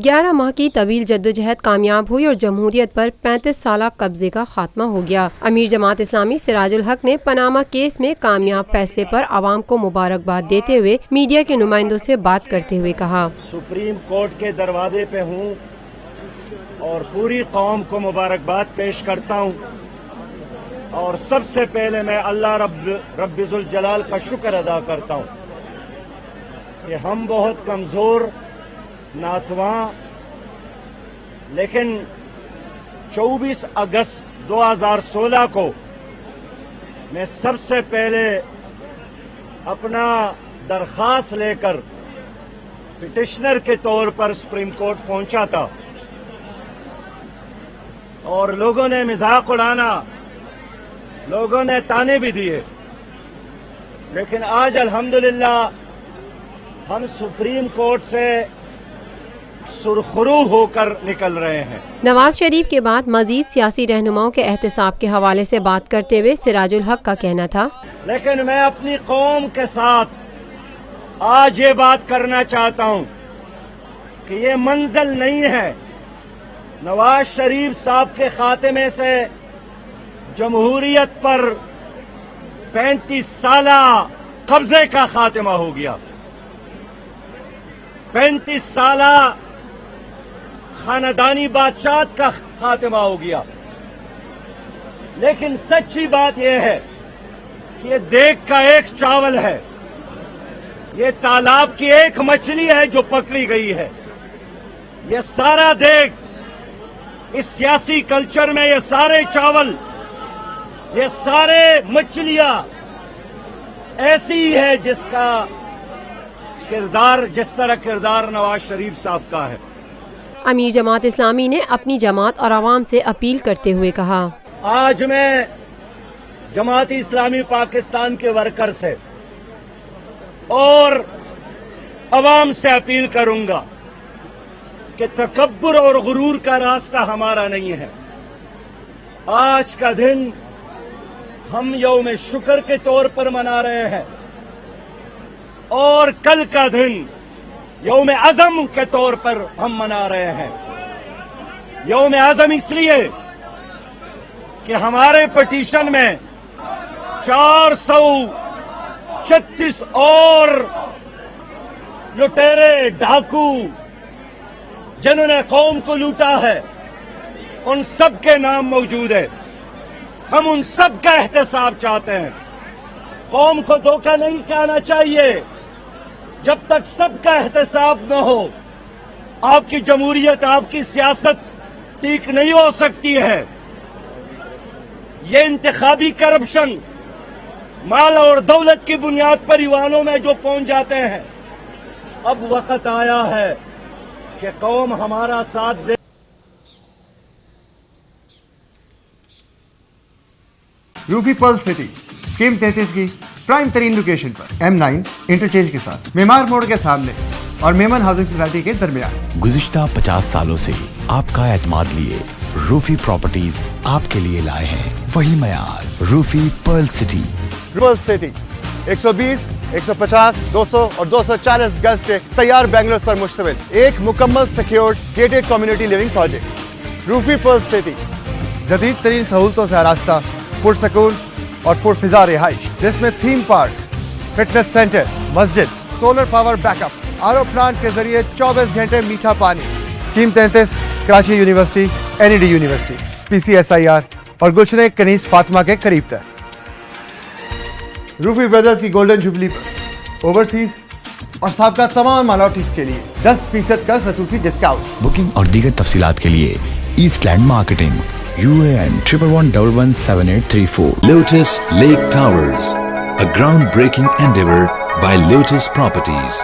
11 ماہ کی طویل جدوجہد کامیاب ہوئی اور جمہوریت پر 35 سالہ قبضے کا خاتمہ ہو گیا۔ امیر جماعت اسلامی سراج الحق نے پاناما کیس میں کامیاب فیصلے پر عوام کو مبارکباد دیتے ہوئے میڈیا کے نمائندوں سے بات کرتے ہوئے کہا، سپریم کورٹ کے دروازے پہ ہوں اور پوری قوم کو مبارکباد پیش کرتا ہوں، اور سب سے پہلے میں اللہ رب ذوالجلال کا شکر ادا کرتا ہوں کہ ہم بہت کمزور ناتواں، لیکن 24 اگست 2016 کو میں سب سے پہلے اپنا درخواست لے کر پٹیشنر کے طور پر سپریم کورٹ پہنچا تھا، اور لوگوں نے مذاق اڑانا، لوگوں نے تانے بھی دیے، لیکن آج الحمدللہ ہم سپریم کورٹ سے سرخرو ہو کر نکل رہے ہیں۔ نواز شریف کے بعد مزید سیاسی رہنماؤں کے احتساب کے حوالے سے بات کرتے ہوئے سراج الحق کا کہنا تھا، لیکن میں اپنی قوم کے ساتھ آج یہ بات کرنا چاہتا ہوں کہ یہ منزل نہیں ہے۔ نواز شریف صاحب کے خاتمے سے جمہوریت پر 35 سالہ قبضے کا خاتمہ ہو گیا، 35 سالہ خاندانی بادشاہت کا خاتمہ ہو گیا۔ لیکن سچی بات یہ ہے کہ یہ دیگ کا ایک چاول ہے، یہ تالاب کی ایک مچھلی ہے جو پکڑی گئی ہے۔ یہ سارا دیگ اس سیاسی کلچر میں، یہ سارے چاول، یہ سارے مچھلیاں ایسی ہی ہے جس کا کردار، جس طرح کردار نواز شریف صاحب کا ہے۔ امیر جماعت اسلامی نے اپنی جماعت اور عوام سے اپیل کرتے ہوئے کہا، آج میں جماعت اسلامی پاکستان کے ورکر سے اور عوام سے اپیل کروں گا کہ تکبر اور غرور کا راستہ ہمارا نہیں ہے۔ آج کا دن ہم یوم شکر کے طور پر منا رہے ہیں، اور کل کا دن یوم عزم کے طور پر ہم منا رہے ہیں۔ یوم عزم اس لیے کہ ہمارے پٹیشن میں 436 اور لٹیرے ڈاکو جنہوں نے قوم کو لوٹا ہے، ان سب کے نام موجود ہے۔ ہم ان سب کا احتساب چاہتے ہیں۔ قوم کو دھوکہ نہیں کہنا چاہیے۔ جب تک سب کا احتساب نہ ہو، آپ کی جمہوریت، آپ کی سیاست ٹھیک نہیں ہو سکتی ہے۔ یہ انتخابی کرپشن مال اور دولت کی بنیاد پر ایوانوں میں جو پہنچ جاتے ہیں، اب وقت آیا ہے کہ قوم ہمارا ساتھ دے۔ روفی پرل سٹی اسکیم 33 کی پرائم ترین لوکیشن پر M9 انٹرچینج کے ساتھ میمار موڑ کے سامنے اور میمن ہاؤسنگ سوسائٹی کے درمیان۔ گزشتہ 50 سالوں سے آپ کا اعتماد لیے روفی پراپرٹیز آپ کے لیے لائے ہیں وہی معیار، روفی پرل سٹی۔ پرل سٹی 120، 150، 200 اور 240 گز کے تیار بنگلوز پر مشتمل ایک مکمل secured gated community living project. Rufi Pearl City جدید ترین سہولتوں سے آراستہ، پرسکون اور پرفضا رہائش، جس میں تھیم پارک، فٹنس سینٹر، مسجد، solar power backup, R O plant کے ذریعے 24 گھنٹے میٹھا پانی۔ Scheme 33 Karachi University, NED University, PCSIR اور گلشن کنیز فاطمہ کے قریب تر۔ روفی بردرز کی گولڈن جوبلی پر اوورسیز اور سابقہ تمام مائنورٹیز کے لیے 10% کا خصوصی ڈسکاؤنٹ۔ بکنگ اور دیگر تفصیلات کے لیے East Land Marketing, UAN 11117834. Lotus Lake Towers, a groundbreaking endeavor by Lotus Properties.